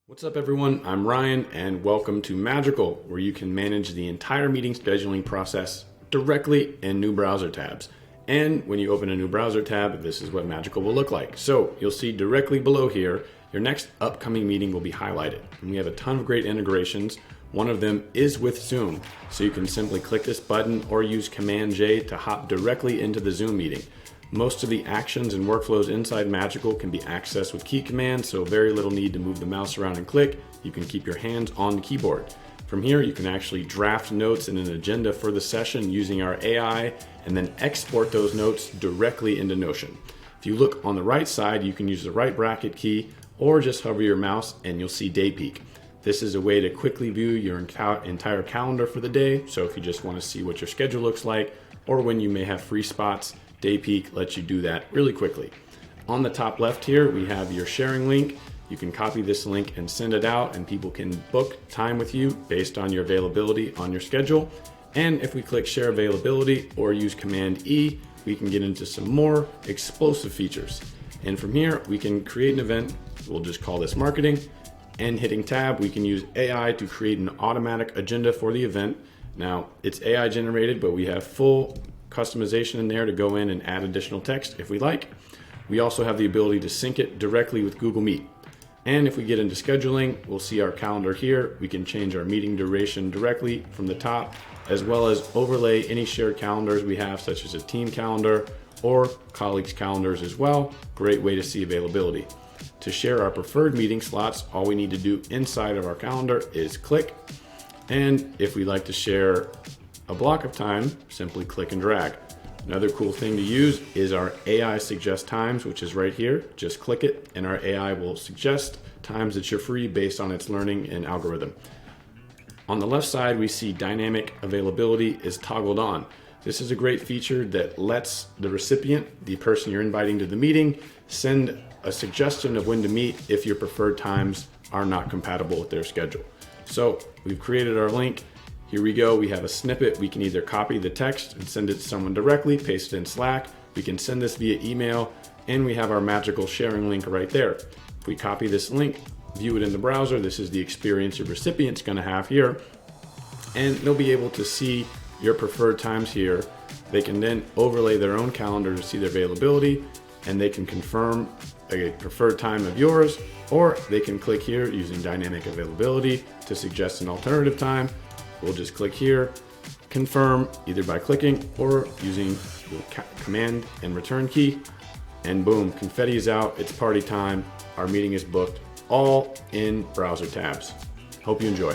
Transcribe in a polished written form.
What's up everyone, I'm Ryan and welcome to Magical, where you can manage the entire meeting scheduling process directly in new browser tabs. And when you open a new browser tab, this is what Magical will look like. So you'll see directly below here, your next upcoming meeting will be highlighted. And we have a ton of great integrations. One of them is with Zoom. So you can simply click this button or use Command J to hop directly into the Zoom meeting. Most of the actions and workflows inside Magical can be accessed with key commands, so very little need to move the mouse around and click. You can keep your hands on the keyboard. From here, you can actually draft notes in an agenda for the session using our AI, and then export those notes directly into Notion. If you look on the right side, you can use the right bracket key or just hover your mouse and you'll see Day Peek. This is a way to quickly view your entire calendar for the day. So if you just want to see what your schedule looks like or when you may have free spots, Day Peek lets you do that really quickly. On the top left here, we have your sharing link. You can copy this link and send it out and people can book time with you based on your availability on your schedule. And if we click share availability or use Command E, we can get into some more explosive features. And from here, we can create an event. We'll just call this marketing, and hitting tab, we can use AI to create an automatic agenda for the event. Now it's AI generated, but we have full customization in there to go in and add additional text if we like. We also have the ability to sync it directly with Google Meet. And if we get into scheduling, we'll see our calendar here. We can change our meeting duration directly from the top, as well as overlay any shared calendars we have, such as a team calendar or colleagues' calendars as well. Great way to see availability. To share our preferred meeting slots, all we need to do inside of our calendar is click. And if we like to share a block of time, simply click and drag. Another cool thing to use is our AI suggest times, which is right here. Just click it and our AI will suggest times that you're free based on its learning and algorithm. On the left side, we see dynamic availability is toggled on. This is a great feature that lets the recipient, the person you're inviting to the meeting, send a suggestion of when to meet if your preferred times are not compatible with their schedule. So we've created our link. Here we go, we have a snippet. We can either copy the text and send it to someone directly, paste it in Slack. We can send this via email, and we have our magical sharing link right there. If we copy this link, view it in the browser, this is the experience your recipient's gonna have here, and they'll be able to see your preferred times here. They can then overlay their own calendar to see their availability, and they can confirm a preferred time of yours, or they can click here using dynamic availability to suggest an alternative time. We'll just click here, confirm either by clicking or using the command and return key, and boom, confetti is out, it's party time, our meeting is booked, all in browser tabs. Hope you enjoy.